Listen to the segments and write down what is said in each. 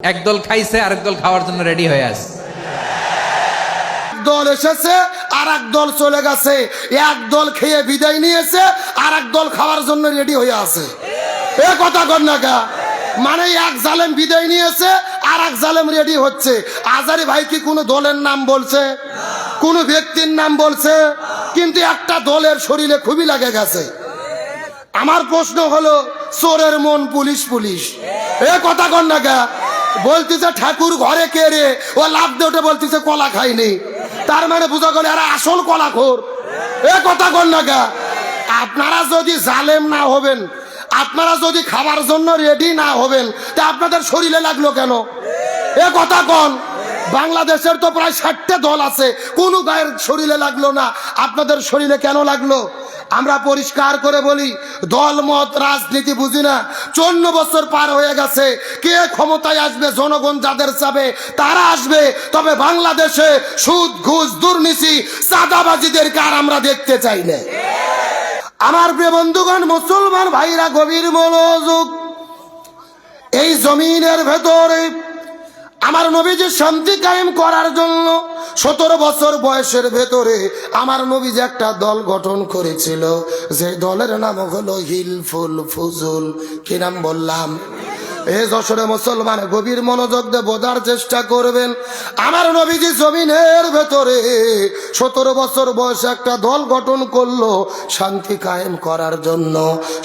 একদল খাইছে আরেক দল খাওয়ার জন্য রেডি হয়ে আছে। দল এসেছে আর এক দল চলে গেছে, এক দল খেয়ে বিদায় নিয়েছে আর এক দল খাওয়ার জন্য রেডি হয়ে আছে। এ কথা কর না কা, মানে এক জালেম বিদায় নিয়েছে আর এক জালেম রেডি হচ্ছে। আজারি ভাই কি কোনো দলের নাম বলছে, কোনো ব্যক্তির নাম বলছে, কিন্তু একটা দলের শরীরে খুবই লাগে গেছে। আমার প্রশ্ন হলো, চোরের মন পুলিশ পুলিশ, এ কথা কর না কা। বলতেছে ঠাকুর ঘরে কে রে, ও লাভ দিয়ে ওঠে বলতেছে কলা খাইনি, তার মানে বোঝা গেল এরা আসল কলাখোর। এ কথা কর না কা। আপনারা যদি জালেম না হবেন, আপনারা যদি খাবার জন্য রেডি না হবেন, তা আপনাদের শরীরে লাগলো কেন? এ কথা কন। বাংলাদেশের তো প্রায় 60টা দল আছে, কোন গায়ের শরীরে লাগলো না, আপনাদের শরীরে কেন লাগলো? আমরা পরিষ্কার করে বলি, দল মত রাজনীতি বুঝি না। 54 বছর পার হয়ে গেছে, কে ক্ষমতায় আসবে, জনগণ যাদের চাবে তারা আসবে, তবে বাংলাদেশে সুদ ঘুষ দুর্নীতি চাঁদাবাজিদেরকে আর আমরা দেখতে চাই না। আমার প্রিয় বন্ধুগণ, মুসলমান ভাইরা গভীর মনোযোগ। এই জমিনের ভেতরে আমার নবীজি শান্তি কায়েম করার জন্য 17 বছর বয়সের ভেতরে আমার নবীজি একটা দল গঠন করেছিল, যে দলের নাম হলো হিলফুল ফুজুল। কি নাম বললাম? এ যশোরে মুসলমান গভীর মনোযোগ দিয়ে বোঝার চেষ্টা করবেন। আমার নবীজি জমিনের ভেতরে 17 বছর বয়সে একটা দল গঠন করলো শান্তি কায়েম করার জন্য।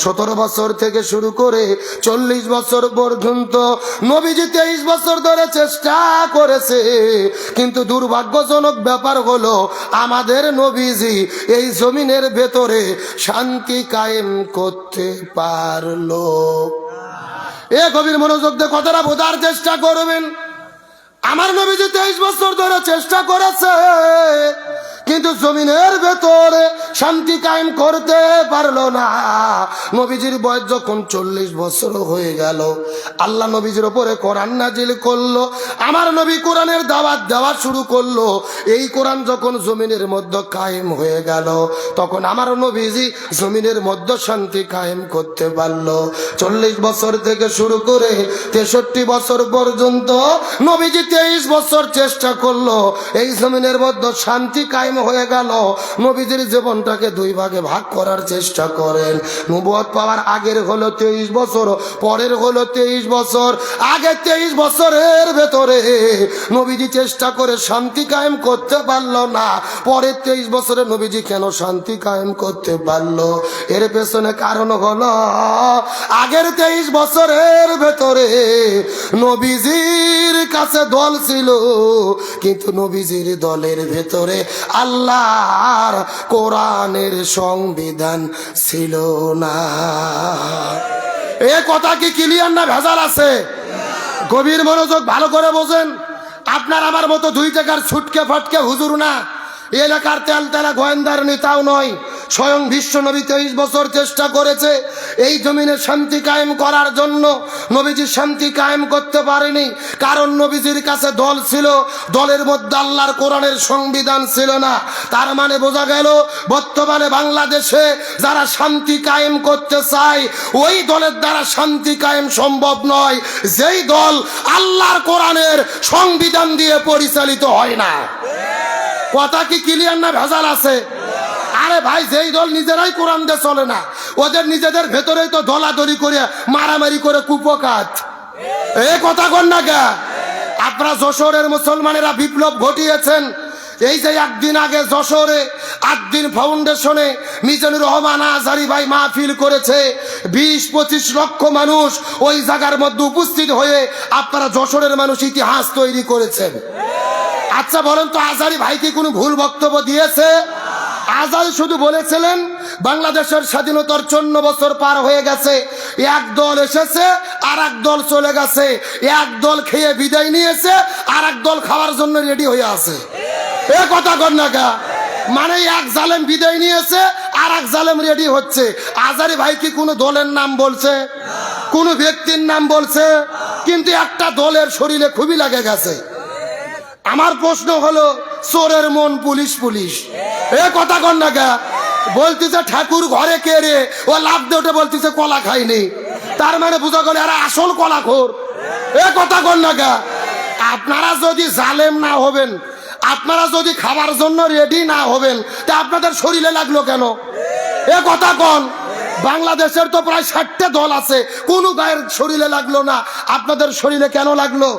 17 বছর থেকে শুরু করে 40 বছর পর্যন্ত নবীজি 23 বছর ধরে চেষ্টা করেছে, কিন্তু দুর্ভাগ্যজনক ব্যাপার হলো আমাদের নবীজি এই জমিনের ভেতরে শান্তি কায়েম করতে পারলো। এ গভীর মনোযোগ দিয়ে কথাটা বোঝার চেষ্টা করবেন। আমার নবীজি 23 বছর ধরে চেষ্টা করেছে, কিন্তু জমিনের ভেতরে শান্তি কায়েম করতে পারলো না। নবীজির বয়স যখন 40 বছর হয়ে গেল, আল্লাহ নবীজির উপরে কোরআন নাজিল করলো। আমার নবী কোরআনের দাওয়াত দেওয়া শুরু করলো। এই কোরআন যখন জমিনের মধ্যে কায়েম হয়ে গেল, তখন আমার নবীজি জমিনের মধ্যে শান্তি কায়েম করতে পারলো। 40 বছর থেকে শুরু করে 63 বছর পর্যন্ত নবীজি 23 বছর চেষ্টা করলো, এই জমিনের মধ্যে শান্তি কায়েম হয়ে গেল। নবীজির জীবনটাকে দুই ভাগে ভাগ করার চেষ্টা করেন। নবুয়ত পাওয়ার আগের হলো 23 বছর, পরের হলো 23 বছর। আগে 23 বছরের ভেতরে নবীজি চেষ্টা করে শান্তি কায়েম করতে পারলো না, পরের 23 বছরে নবীজি কেন শান্তি কায়েম করতে পারলো? এর পেছনে কারণ হলো, আগের 23 বছরের ভেতরে নবীজির কাছে দল ছিল, কিন্তু নবীজির দলের ভেতরে আল্লাহর কোরআনের সংবিধান ছিল না। এ কথা কি ক্লিয়ার না ভেজাল আছে? গভীর মনোযোগ ভালো করে বোঝেন। আপনার আমার মতো 2 টাকার ছুটকে ফটকে হুজুর না, এলাকার তেল তেলা গোয়েন্দার নেতাও নয়। স্বয়ং বিশ্ব নবী 23 বছর চেষ্টা করেছে এই জমিনে শান্তি কায়েম করার জন্য। নবীজি শান্তি কায়েম করতে পারেনি, কারণ নবীজির কাছে দল ছিল, দলের মধ্যে আল্লাহর কোরআনের সংবিধান ছিল না। তার মানে বোঝা গেল, বর্তমানে বাংলাদেশে যারা শান্তি কায়েম করতে চায়, ওই দলের দ্বারা শান্তি কায়েম সম্ভব নয়, যেই দল আল্লাহর কোরআনের সংবিধান দিয়ে পরিচালিত হয় না। কথা কি ক্লিয়ার না ভেজাল আছে? আরে ভাই, যেই দল নিজেরাই কোরআন দিয়ে চলে না, ওদের নিজেদের ভেতরেই তো দলাদলি করে মারামারি করে কুপকাত। এ কথা কন না কে। আপনারা যশোরের মুসলমানেরা বিপ্লব ঘটিয়েছেন। এই যে একদিন আগে যশোরে আদ্দিন ফাউন্ডেশনে মিজানুর রহমান আজহারী ভাই মাহফিল করেছে, 20-25 লক্ষ মানুষ ওই জায়গার মধ্যে উপস্থিত হয়ে আপনারা যশোরের মানুষ ইতিহাস তৈরি করেছেন। আচ্ছা বলেন তো, আজহারী ভাই কি কোনো ভুল বক্তব্য দিয়েছে? আজহারী শুধু বলেছিলেন বাংলাদেশের স্বাধীনতার 54 বছর পার হয়ে গেছে, এক দল এসেছে আর এক দল চলে গেছে, এক দল খেয়ে বিদায় নিয়েছে আর এক দল খাওয়ার জন্য রেডি হয়ে আছে। এ কথা কর না কা, মানে এক জালেম বিদায় নিয়েছে আর এক জালেম রেডি হচ্ছে। আজহারী ভাই কি কোনো দলের নাম বলছে, কোনো ব্যক্তির নাম বলছে, কিন্তু একটা দলের শরীরে খুবই লাগে গেছে। আমার প্রশ্ন হলো, চোরের মন পুলিশ পুলিশ, এ কথা কর না কা। বলতেছে ঠাকুর ঘরে কে রে, ও লাভ দিয়ে ওঠে বলতেছে কলা খাইনি, তার মানে বোঝা গেল এরা আসল কলাখোর। এ কথা কন না কা? আপনারা যদি জালেম না হবেন, আপনারা যদি খাবার জন্য রেডি না হবেন, তা আপনাদের শরীরে লাগলো কেন? এ কথা কন। বাংলাদেশের তো প্রায় 60টা দল আছে, কোন গায়ের শরীরে লাগলো না, আপনাদের শরীরে কেন লাগলো?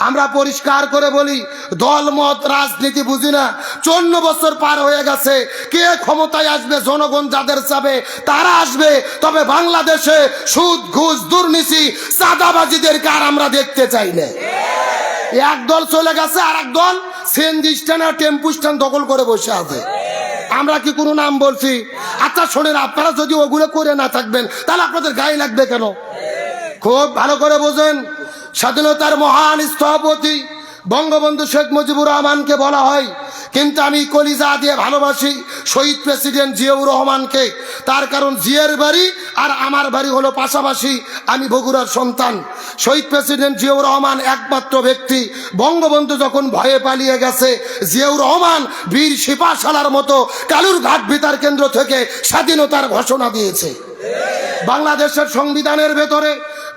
আমরা পরিষ্কার করে বলি, দল মত রাজনীতি বুঝি না। 54 বছর পার হয়ে গেছে, কে ক্ষমতায় আসবে? জনগণ যাদের চাবে তারা আসবে। তবে বাংলাদেশে সুদ, ঘুষ, দুর্নীতি, চাঁদাবাজিদেরকে আর আমরা দেখতে চাই না। এক দল চলে গেছে, আর এক দল সিএনজি স্ট্যান্ড আর টেম্পু স্ট্যান্ড দখল করে বসে আছে। আমরা কি কোনো নাম বলছি? আচ্ছা শোনেন, আপনারা যদি ওগুলো করে না থাকবেন, তাহলে আপনাদের গায়ে লাগবে কেন? খুব ভালো করে বোঝেন, স্বাধীনতার মহান স্থপতি বঙ্গবন্ধু শেখ মুজিবুর রহমানকে বলা হয়, কিন্তু আমি কলিজা দিয়ে ভালোবাসি শহীদ প্রেসিডেন্ট জিয়াউর রহমানকে। তার কারণ জিয়ার বাড়ি আর আমার বাড়ি হলো পাশাপাশি, আমি বগুড়ার সন্তান। শহীদ প্রেসিডেন্ট জিয়াউর রহমান একমাত্র ব্যক্তি, বঙ্গবন্ধু যখন ভয়ে পালিয়ে গেছে, জিয়াউর রহমান বীর সিপাহসালার মতো কালুরঘাট বেতার কেন্দ্র থেকে স্বাধীনতার ঘোষণা দিয়েছে। বাংলাদেশের সংবিধানের ভেতরে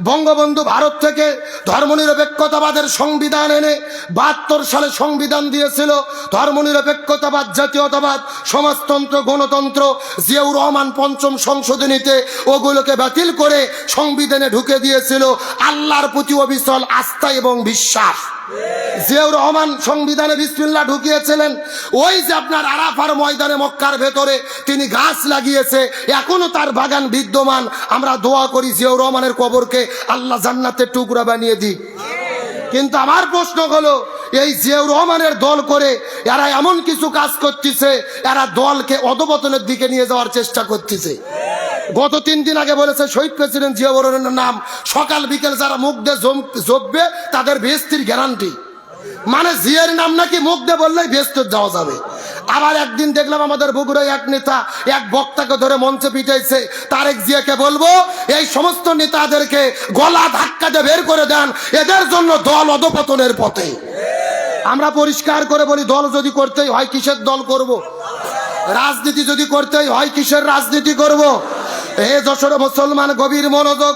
বঙ্গবন্ধু ভারত থেকে ধর্মনিরপেক্ষতাবাদের সংবিধান এনে 72 সালে সংবিধান দিয়েছিল। ধর্মনিরপেক্ষতাবাদ, জাতীয়তাবাদ, সমাজতন্ত্র, গণতন্ত্র, জিয়াউর রহমান 5ম সংশোধনীতে ওগুলোকে বাতিল করে সংবিধানে ঢুকে দিয়েছিল আল্লাহর প্রতি অবিচল আস্থা এবং বিশ্বাস। জিয়াউর রহমান সংবিধানে বিসমিল্লাহ ঢুকিয়েছিলেন। ওই যে আপনার আরাফার ময়দানে মক্কার ভেতরে তিনি গাছ লাগিয়েছে, এখনো তার বাগান বিদ্যমান। আমরা দোয়া করি জিয়াউর রহমানের কবরকে আল্লাহ জান্নাতের টুকরা বানিয়ে দিই। কিন্তু আমার প্রশ্ন হলো, এই জিয়াউর রহমানের দল করে এরা এমন কিছু কাজ করতেছে, এরা দলকে অধপতনের দিকে নিয়ে যাওয়ার চেষ্টা করতেছে। গত 3 দিন আগে বলেছে শহীদ প্রেসিডেন্ট জিয়াউর রহমানের নাম সকাল বিকেল যারা মুখ দিয়ে জপবে তাদের বেহেশতের গ্যারান্টি। মানে জিয়ার নাম নাকি মুখ দিয়ে বললেই বেহেশতে যাওয়া যাবে। আবার একদিন দেখলাম আমাদের বগুড়ায় এক নেতা এক বক্তাকে ধরে মঞ্চে পিটাইছে। তারেক জিয়াকে বলবো, এই সমস্ত নেতাদেরকে গলা ধাক্কা দিয়ে বের করে দেন, এদের জন্য দল অধপতনের পথে। আমরা পরিষ্কার করে বলি, দল যদি করতেই হয় কিসের দল করব? রাজনীতি যদি করতেই হয় কিসের রাজনীতি করব? হে যশোর মুসলমান, গভীর মনোযোগ।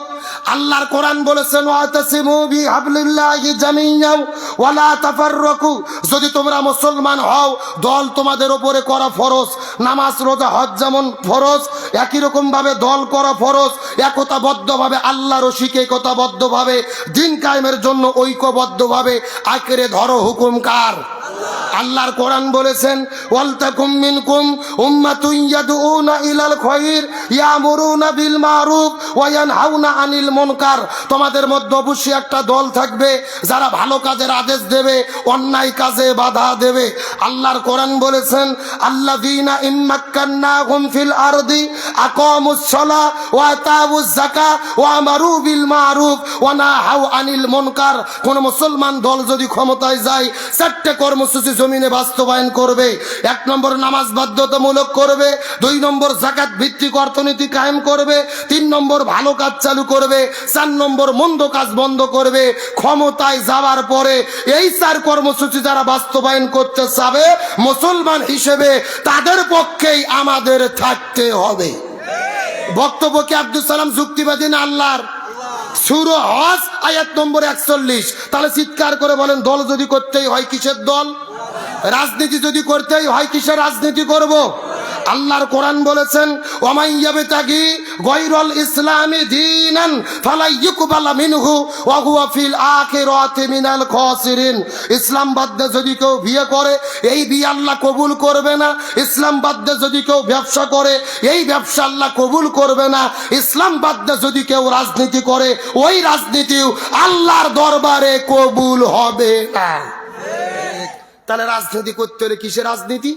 আল্লাহর কোরআন বলেছেন, ওয়াতাসিমু বিহাবলিল্লাহি জামিআন ওয়ালা তাফাররাকু। যদি তোমরা মুসলমান হও, দল তোমাদের উপরে করা ফরজ। নামাজ, রোজা, হজ যেমন ফরজ, একই রকম ভাবে দল করা ফরজ। একতাবদ্ধভাবে আল্লাহর রশিকে একতাবদ্ধভাবে দিন কায়েমের জন্য ঐক্যবদ্ধভাবে আঁকড়ে ধরো। হুকুম কার? আল্লাহর কোরআন বলেছেন, ওয়ালতাকুম মিনকুম উম্মাতুন ইয়াদউনা ইলাল খায়র ইয়ামুরুনা বিল মারুফ ওয়া ইয়ানহাউনা আনিল মুনকার। তোমাদের মধ্যে অবশ্যই একটা দল থাকবে যারা ভালো কাজের আদেশ দেবে, অন্যায় কাজে বাধা দেবে। আল্লাহর কোরআন বলেছেন, আল্লাযীনা ইম্মাক্কান্নাহুম ফিল আরদি আকামুস সালাহ ওয়া আতাউজ যাকাত ওয়া আমারু বিল মারুফ ওয়া নাহাউ আনিল মুনকার। কোন মুসলমান দল যদি ক্ষমতায় যায়, 4টে কর্মসূচি জমিনে বাস্তবায়ন করবে। 1 নম্বর নামাজ বাধ্যতামূলক করবে, 2 নম্বর যাকাত ভিত্তিক অর্থনীতি কায়েম করবে, 3 নম্বর ভালো কাজ চালু করবে, 4 নম্বর মন্দ কাজ বন্ধ করবে। ক্ষমতায় যাওয়ার পরে এই 4 কর্মসূচি যারা বাস্তবায়ন করতে চাবে মুসলমান হিসেবে, তাদের পক্ষেই আমাদের থাকতে হবে। বক্তব্য কি আব্দুল সালাম যুক্তিবাদী না আল্লাহর? সূরা হজ আয়াত নম্বর 41। তাহলে চিৎকার করে বলেন, দল যদি করতেই হয় কিসের দল? রাজনীতি যদি করতেই হয় কিসের রাজনীতি করব? আল্লাহর কোরআন বলেছেন, ওয়ামান ইয়াবতাগি গায়রাল ইসলামি দীনান ফালা ইউকবালা মিনহু ওয়া হুয়া ফিল আখিরাতি মিনাল খাসিরিন। ইসলাম বাদ দিয়ে যদি কেউ বিয়ে করে, এই বিয়ে আল্লাহ কবুল করবে না। ইসলাম বাদ দিয়ে যদি কেউ ব্যবসা করে, এই ব্যবসা আল্লাহ কবুল করবে না। ইসলাম বাদ দিয়ে যদি কেউ রাজনীতি করে, ওই রাজনীতিও আল্লাহর দরবারে কবুল হবে না। তাহলে রাজনীতি করতে হলে কিসের রাজনীতি?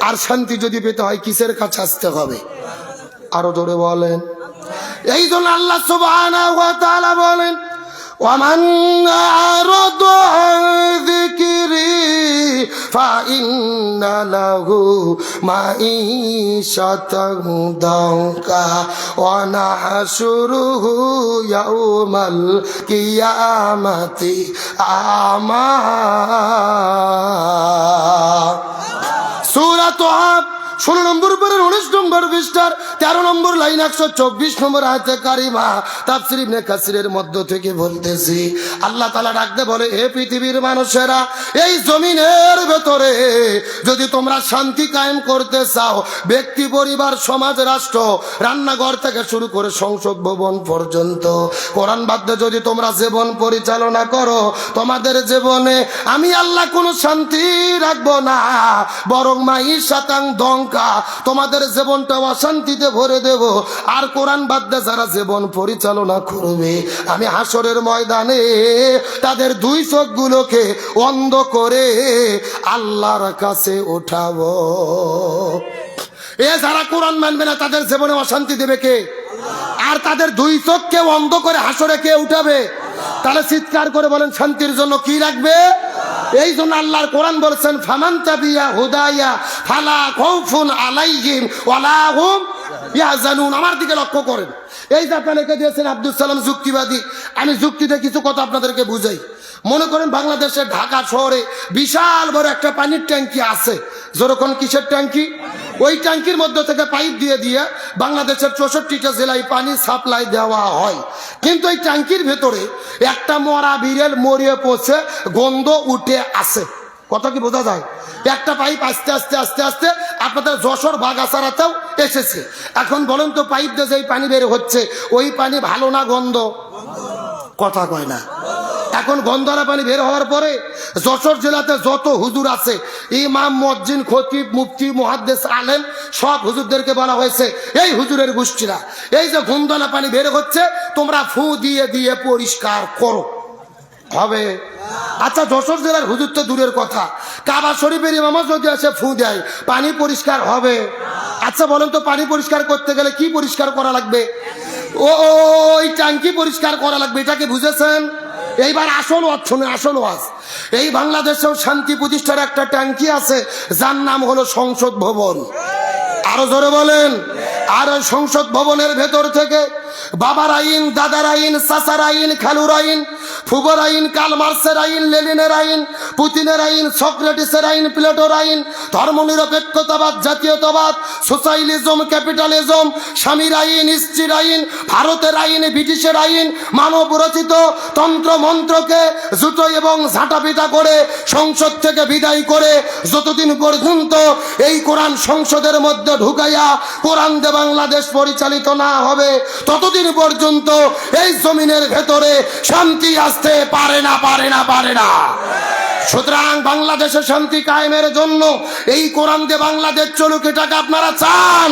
আর শান্তি যদি পেতে হয় কিসের কাছে আসতে হবে? আরো জোরে বলেন। এই জন্য আল্লাহ সুবহানাহু ওয়া তাআলা বলেন, ওয়ামান আরাদা আন যিকরি ফাইন্না লাহু মাঈশাতান দাওকা ওয়া নাহশুরুহু ইয়াউমাল কিয়ামাতি আমা। সূরা তাহা 16 নম্বর পরের 19 নম্বর পৃষ্ঠার 13 নম্বর লাইন 124 নম্বর আয়াতে কারিমা তাফসীর ইবনে কাসিরের মধ্য থেকে বলতেছি, আল্লাহ তাআলা ডাকতে বলে, হে পৃথিবীর মানুষেরা, এই জমিনের ভেতরে যদি তোমরা শান্তি কায়েম করতে চাও, ব্যক্তি, পরিবার, সমাজ, রাষ্ট্র, রান্নাঘর থেকে শুরু করে সংসদ ভবন পর্যন্ত কোরআন বাধ্যে যদি তোমরা জীবন পরিচালনা করো, তোমাদের জীবনে আমি আল্লাহ কোনো শান্তি রাখবো না, বরং মাইশাতাং দঙ্কা, তোমাদের জীবনটা অশান্তিতে ভরে দেব। আর কোরআন বাধ্যে যারা জীবন পরিচালনা করবে, আমি হাসরের ময়দানে তাদের দুই চোখগুলোকে অন্ধ করে আল্লাহর কাছে উঠাবো। এ যারা কোরআন মানবে না তাদের জীবনে অশান্তি দেবে কে? আর তাদের দুই চোখকে অন্ধ করে হাসরে কে উঠাবে? তাহলে চিৎকার করে বলেন, শান্তির জন্য কি রাখবে? এই জন্য আল্লাহর কোরআন বলছেন, ফামান তাবিয়া হুদায়া ফালা খাউফুন আলাইহিম ওয়ালা হুম ইয়াহজানুন। আমার দিকে লক্ষ্য করেন, এই যে আপনারা লিখে দিয়েছেন আব্দুল সালাম যুক্তিবাদী। আমি যুক্তিতে কিছু কথা আপনাদেরকে বুঝাই। মনে করেন বাংলাদেশের ঢাকা শহরে বিশাল বড় একটা পানির ট্যাঙ্কি আছে। যেরকম কিসের ট্যাঙ্কি? ওই ট্যাঙ্কির মধ্যে থেকে পাইপ দিয়ে দিয়ে বাংলাদেশের 64টা জেলায় পানি সাপ্লাই দেওয়া হয়। কিন্তু এই ট্যাঙ্কির ভেতরে একটা মরা বিড়াল মরিয়ে পচে গন্ধ উঠে আসে। কথা কি বোঝা যায়? একটা পাইপ আস্তে আস্তে আস্তে আস্তে আপনাদের যশোর বাগাছাড়াতেও এসেছে। এখন বলেন তো, পাইপ দিয়ে যেই পানি বের হচ্ছে ওই পানি ভালো না গন্ধ? কথা কয় না। এখন গন্ধরা পানি বের হওয়ার পরে যশোর জেলাতে যত হুজুর আছে, ইমাম, মুয়াজ্জিন, খতিব, মুফতি, মুহাদ্দিস, আলেম, সব হুজুরদেরকে বলা হয়েছে, এই হুজুরের গোষ্ঠীরা এই যে গন্ধনা পানি বের হচ্ছে তোমরা ফু দিয়ে দিয়ে পরিষ্কার করো। হবে? আচ্ছা, যশোর জেলার হুজুর তো দূরের কথা, কাবা শরীফের ইমামও যদি আসে ফু দেয়, পানি পরিষ্কার হবে? আচ্ছা বলেন তো, পানি পরিষ্কার করতে গেলে কি পরিষ্কার করা লাগবে? ওই ট্যাঙ্কি পরিষ্কার করা লাগবে। এটাকে বুঝেছেন? এইবার আসল ওয়াজ শুনে, আসল ওয়াজ। এই বাংলাদেশেও শান্তি প্রতিষ্ঠার একটা ট্যাঙ্কি আছে, যার নাম হলো সংসদ ভবন। আরো জোরে বলেন। আর ওই সংসদ ভবনের ভেতর থেকে বাবার আইন, দাদার আইন, চাচার আইন, খালুর আইন, ফুবর আইন, কার্ল মার্কসের আইন, লেনিনের আইন, পুতিনের আইন, সক্রেটিসের আইন, প্লেটোর আইন, ধর্মনিরপেক্ষতাবাদ, জাতীয়তাবাদ, সোশ্যালিজম, ক্যাপিটালিজম, স্বামীর আইন, স্ত্রীর আইন, ভারতের আইন, ব্রিটিশের আইন, মানব রচিত তন্ত্র মন্ত্রকে জুতো এবং ঝাঁটাপিটা করে সংসদ থেকে বিদায় করে যতদিন পর্যন্ত এই কোরআন সংসদের মধ্যে ঢুকাইয়া কোরআন দিয়ে বাংলাদেশ পরিচালিত না হবে, ততদিন পর্যন্ত এই জমিনের ভেতরে শান্তি আসতে পারে না, পারে না, পারে না। সুতরাং বাংলাদেশে শান্তি কায়েমের জন্য এই কোরআন দিয়ে বাংলাদেশ চলুক, এটাকে আপনারা চান?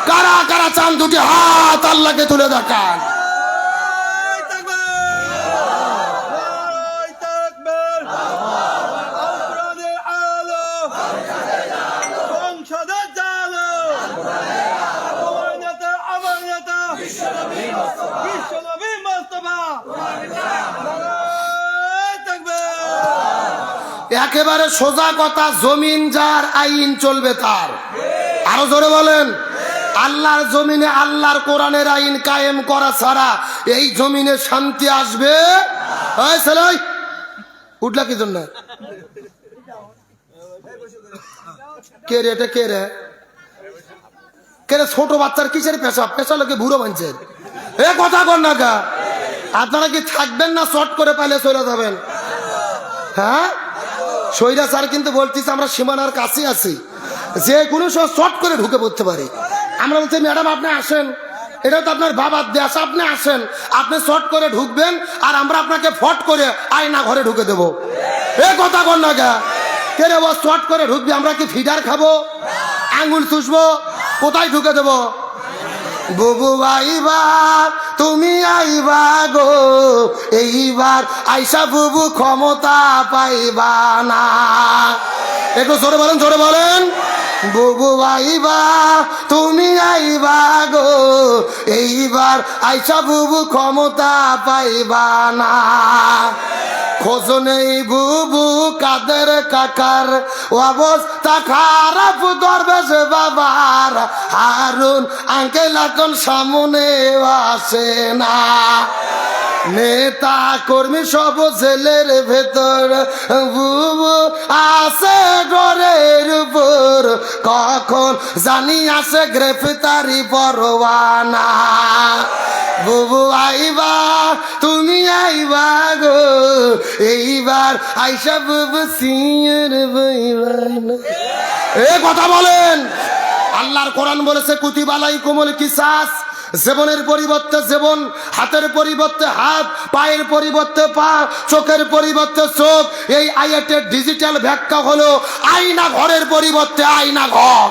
কারা কারা চান? দুটি হাত আল্লাহকে তুলে দেখান। একেবারে সোজা কথা, জমিন যার, আইন চলবে তার। আরো জোরে বলেন। আল্লাহর জমিনে আল্লাহর কোরআনের আইন কায়েম করা ছাড়া এই জমিনে শান্তি আসবে? উঠলা কি জন্য? কে রে এটা? কে রে? কে রে? ছোট বাচ্চার কিসের পেশা? পেশা লোকে বুড়ো বানছেন। এ কথা কর না গা। আপনারা কি থাকবেন না শর্ট করে পাইলে চলে যাবেন? হ্যাঁ, সৈরা স্যার কিন্তু বলতেছে আমরা সীমানার কাছে আছি, যে কোনো সময় শর্ট করে ঢুকে পড়তে পারি। আমরা বলছি ম্যাডাম আপনি আসেন, এটা তো আপনার বাবার দেশ, আপনি আসেন, আপনি শর্ট করে ঢুকবেন আর আমরা আপনাকে ফট করে আয়না ঘরে ঢুকে দেবো। এ কথা কর না গা। কে রে বস শর্ট করে ঢুকবি? আমরা কি ফিডার খাবো? আঙ্গুল চুষবো? কোথায় ঢুকে দেবো? বুবু আইবার তুমি আইবা গো, এইবার আইসা বুবু ক্ষমতা পাইবা না। একটু জোরে বলেন, জোরে বলেন। বুবু আইবা তুমি আইবা গো, এইবার আইসা বুবু ক্ষমতা পাইবা না। খোঁজ নেই বুবু কাদের কাকার, অবস্থা খারাপ দরবেশ বাবার, হারুন আঙ্কেল এখন সামনে আসে না। নেতা কর্মী সব জেলের ভেতর, বুবু আসে ঘরের উপর, কখন জানি আসে গ্রেফতারি পরোয়ানা। বুবু আইবা, তুমি আইবা গো, এইবার আইসা বুবু সিংয়ের বইবানা। এ কথা বলেন। আল্লাহর কোরআন বলেছে কুতিবালাই কোমল কিসাস, জীবনের পরিবর্তে জীবন, হাতের পরিবর্তে হাত, পায়ের পরিবর্তে পা, চোখের পরিবর্তে চোখ। এই আয়াতের ডিজিটাল ব্যাখ্যা হলো আয়না ঘরের পরিবর্তে আয়না ঘর।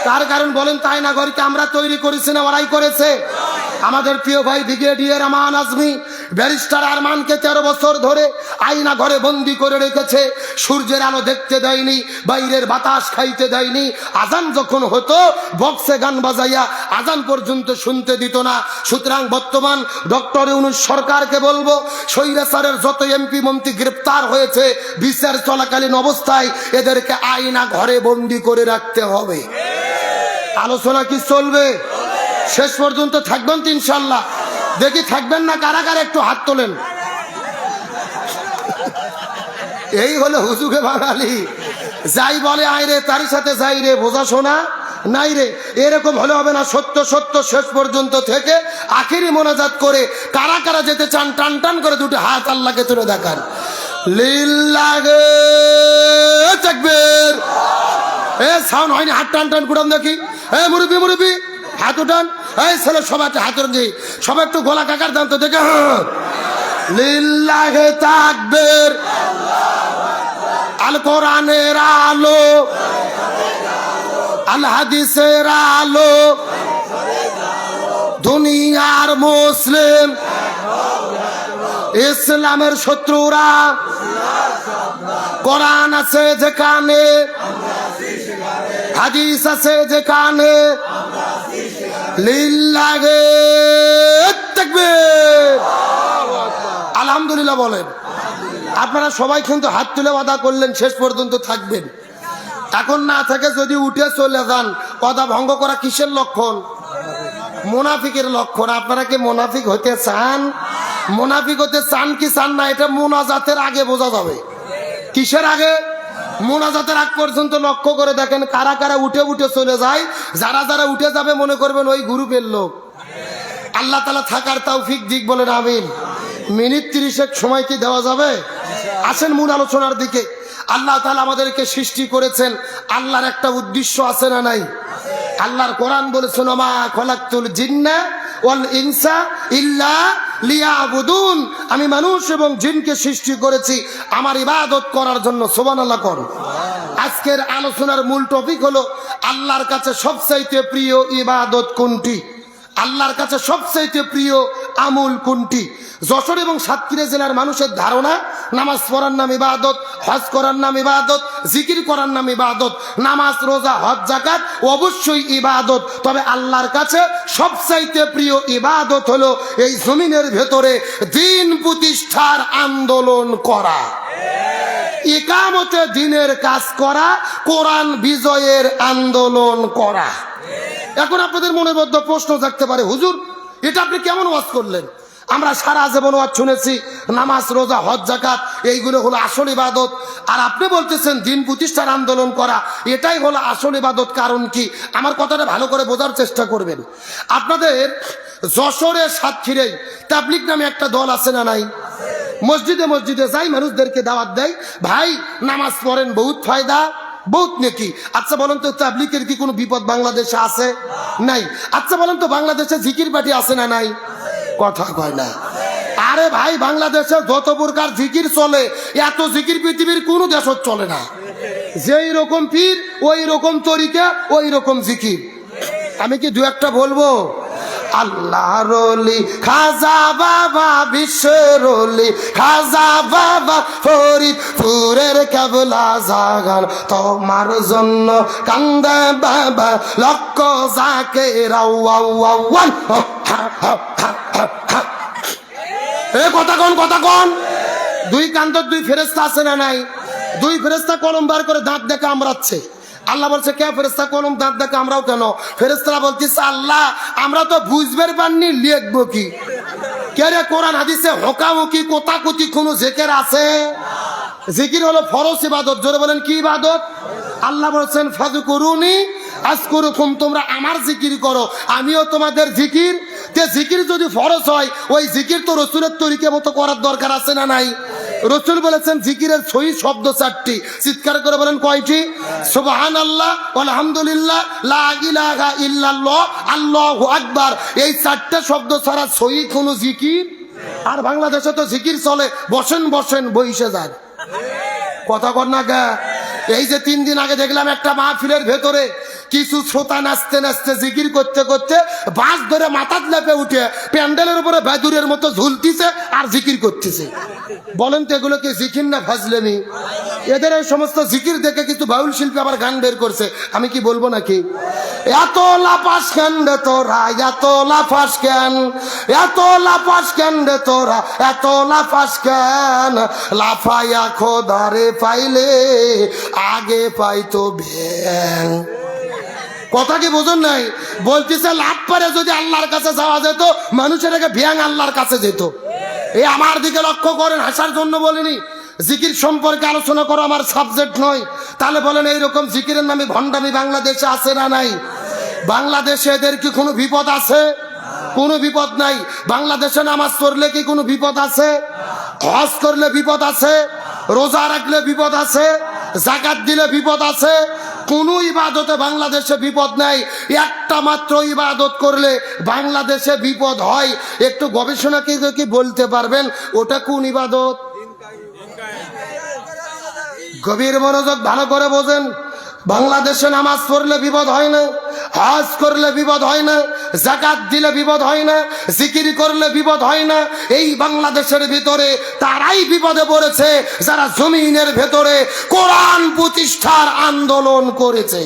তার কারণ বলেন, তাই না ঘরকে আমরা তৈরি করেছি না ওরাই করেছে? আমাদের প্রিয় ভাই ব্রিগেডিয়ার আমান আজমি ব্যারিস্টার আরমানকে 13 বছর ধরে আয়না ঘরে বন্দি করে রেখেছে। সূর্যের আলো দেখতে দেয়নি, বাইরের বাতাস খাইতে দেয়নি। আজান যখন হতো বক্সে গান বাজাইয়া আজান পর্যন্ত শুনতে দিত না। সুতরাং বর্তমান ডক্টর ইউনূস সরকারকে বলবো, স্বৈরাচারের যত এমপি মন্ত্রী গ্রেপ্তার হয়েছে বিচার চলাকালীন অবস্থায় এদেরকে আয়না ঘরে বন্দি করে রাখতে হবে। আলোচনা কি চলবে? শেষ পর্যন্ত থাকবেন তো ইনশাল্লাহ? দেখি থাকবেন না কারা কারা, একটু হাত তোলেন। এই হলো হুজুগে বাঙালি, যাই বলে আয় রে তারই সাথে যাই রে, বোঝা শোনা নাই রে। এরকম হলে হবে না। সত্য সত্য শেষ পর্যন্ত থেকে আখেরি মোনাজাত করে কারা কারা যেতে চান টান টান করে দুটো হাত আল্লাহকে তুলে দেখান। লিল্লাহে তাকবীর। এ সাউন্ড হয়নি, হাত টান টান কুড়ান দেখি। এ মুরব্বি মুরব্বি হাত উঠান। এই ছেলে সবাই হাত উঠান, সবাই একটু গোলা কাকার দান তো দেখে। লিল্লাহে তাকবীর। আল কোরআনের আলো, আল হাদিসের আলো, দুনিয়ার মুসলিম, ইসলামের শত্রুরা, কোরআন আছে যেখানে, হাদিস আছে যেখানে, লিল্লাহে তাকবীর। আলহামদুলিল্লাহ বলেন। আপনারা সবাই কিন্তু হাত তুলে ওয়াদা করলেন শেষ পর্যন্ত থাকবেন। এখন না থেকে যদি উঠে চলে যান, কথা ভঙ্গ করা কিসের লক্ষণ? মুনাফিকের লক্ষণ। আপনারা কি মুনাফিক হতে চান? মুনাফিক হতে চান কি চান না, এটা মুনাজাতের আগে বোঝা যাবে। কিসের আগে? মুনাজাতের আগ পর্যন্ত লক্ষ্য করে দেখেন কারা কারা উঠে উঠে চলে যায়। যারা যারা উঠে যাবে মনে করবেন ওই গ্রুপের লোক। আল্লাহ তাআলা থাকার তৌফিক দিক, বলেন আমিন। মিনিট 30 সময় কি দেওয়া যাবে? আসেন মূল আলোচনার দিকে। আল্লাহ তাআলা আমাদেরকে সৃষ্টি করেছেন, আল্লাহর একটা উদ্দেশ্য আছে না নাই? আল্লাহর কোরআন বলেছেন, মা খলাকতুল জিন্না ওয়াল ইনসা ইল্লা লিয়াবুদুন। আমি মানুষ এবং জিনকে সৃষ্টি করেছি আমার ইবাদত করার জন্য। সুবহানাল্লাহ কর। আজকের আলোচনার মূল টপিক হলো আল্লাহর কাছে সবচাইতে প্রিয় ইবাদত কোনটি? আল্লাহর কাছে সবচাইতে প্রিয় আমল কোনটি? যশোর এবং সাতক্ষীরা জেলার মানুষের ধারণা নামাজ পড়ার নাম ইবাদত, হজ করার নাম ইবাদত, জিকির করার নাম ইবাদত। নামাজ, রোজা, হজ, যাকাত অবশ্যই ইবাদত। তবে আল্লাহর কাছে সবচাইতে প্রিয় ইবাদত হলো এই জমিনের ভেতরে দ্বীন প্রতিষ্ঠার আন্দোলন করা, ইকামতে দ্বীনের কাজ করা, কোরআন বিজয়ের আন্দোলন করা। এখন আপনাদের মনের মধ্যে প্রশ্ন থাকতে পারে, হুজুর এটা আপনি কেমন ওয়াজ করলেন? আমরা সারা জীবন ওয়াজ শুনেছি নামাজ, রোজা, হজ, যাকাত এইগুলো হলো আসল ইবাদত, আর আপনি বলতেছেন দ্বীন প্রতিষ্ঠার আন্দোলন করা এটাই হলো আসল ইবাদত। কারণ কি? আমার কথাটা ভালো করে বোঝার চেষ্টা করবেন। আপনাদের যশোরে, সাতক্ষীরায় তাবলিগ নামে একটা দল আছে না নাই? মসজিদে মসজিদে যাই, মানুষদেরকে দাওয়াত দেয়, ভাই নামাজ পড়েন, বহুত ফায়দা, বহুত নেকি। আচ্ছা বলেন তো তাবলিগের কি কোনো বিপদ বাংলাদেশে আছে? নাই। আচ্ছা বলেন তো বাংলাদেশে জিকির পার্টি আছে না নাই? কথা কয় না। আরে ভাই বাংলাদেশে যত প্রকার জিকির চলে, এত জিকির পৃথিবীর কোনো দেশত চলে না। যেই রকম পীর ওই রকম তরিকা, ওই রকম জিকির। আমি কি দু একটা বলবো? আল্লাহর ওলি খাজা বাবা, বিশ্বের ওলি খাজা বাবা, ফরিদপুরের কেবলা জাগান তোমার জন্য কান্দে বাবা, লক্ষ জাকের আওয়ান। এ কথা কোন, কথা কোন? দুই কান্তর দুই ফেরেশতা আছে না নাই? দুই ফেরেশতা কলম বার করে দাঁত দেখে আমরাচ্ছে। আল্লাহ বলছে কে ফেরেশতা কলম দাঁত দেখে আমরাও কেন? ফেরেশতারা বলতেছে আল্লাহ আমরা তো বুঝবার পারিনি লিখবো কি? কে রে কোরআন হাদিসে হোকামুকি কোতাকুতি কোনো জিকির আছে? জিকির হলো ফরজ ইবাদত। জোরে বলেন কি ইবাদত? আল্লাহ বলছেন ফাযকুরুনি আযকুরুকুম, তোমরা আমার জিকির করো আমিও তোমাদের জিকির। তে জিকির যদি ফরজ হয় ওই জিকির তো রসুলের তরিকা মতো করার দরকার আছে না নাই? রসুল বলেছেন জিকিরের সহি শব্দ 4টি। চিৎকার করে বলেন কয়টি? সুবহানাল্লাহ, আলহামদুলিল্লাহ, লা ইলাহা ইল্লাল্লাহ, আল্লাহু আকবার। এই 4টে শব্দ ছাড়া সহি কোনো জিকির। আর বাংলাদেশে তো জিকির চলে বসেন বসেন বইসে যায়। কথা কর না গা। এই যে 3 দিন আগে দেখলাম একটা মাহফিলের ভেতরে কিছু শ্রোতা নাচতে নাচতে জিকির করতে করতে বাস ধরে মাথাত লেপে উঠে প্যান্ডেলের উপরে বেদুরের মতো ঝুলতিছে আর জিকির করতেছে। বলেন তো এগুলো কি জিকির না ফাজলেমি? এদের এই সমস্ত জিকির দেখে কিছু বাউল শিল্পী আবার গান বের করছে, আমি কি বলবো নাকি? এত লাফাস কেন রে তোরা, এত লাফাস কেন, এত লাফাস কেন রে তোরা, এত লাফাস কেন? লাফাইয়া খোদারে পাইলে আগে পাইতো ব্যাং। কথা কি বোঝেন নাই? বলতেছে লাভ পারে যদি আল্লাহর কাছে যাওয়া যেত মানুষের আগে ভ্যাং আল্লাহর কাছে যেত। এই আমার দিকে লক্ষ্য করেন, হাসার জন্য বলিনি। জিকির সম্পর্কে আলোচনা করো আমার সাবজেক্ট নয়। তাহলে বলেন এইরকম জিকিরের নামে ভণ্ডামি বাংলাদেশে আছে না নাই? বাংলাদেশে এদের কি কোনো বিপদ আছে? কোনো বিপদ নাই। বাংলাদেশে নামাজ পড়লে কি কোনো বিপদ আছে? হজ করলে বিপদ আছে, রোজা রাখলে বিপদ আছে, যাকাত দিলে বিপদ আছে। কোন ইবাদতে বাংলাদেশে বিপদ নাই। একটা মাত্র ইবাদত করলে বাংলাদেশে বিপদ হয়। একটু গবেষণা কি বলতে পারবেন ওটা কোন ইবাদত? গভীর মনোযোগ ভালো করে বোঝেন। বাংলাদেশে নামাজ পড়লে বিপদ হয় না, হজ করলে বিপদ হয় না, যাকাত দিলে বিপদ হয় না, জিকির করলে বিপদ হয় না। এই বাংলাদেশের ভিতরে তারাই বিপদে পড়েছে যারা জমিনের ভেতরে কোরআন প্রতিষ্ঠার আন্দোলন করেছে।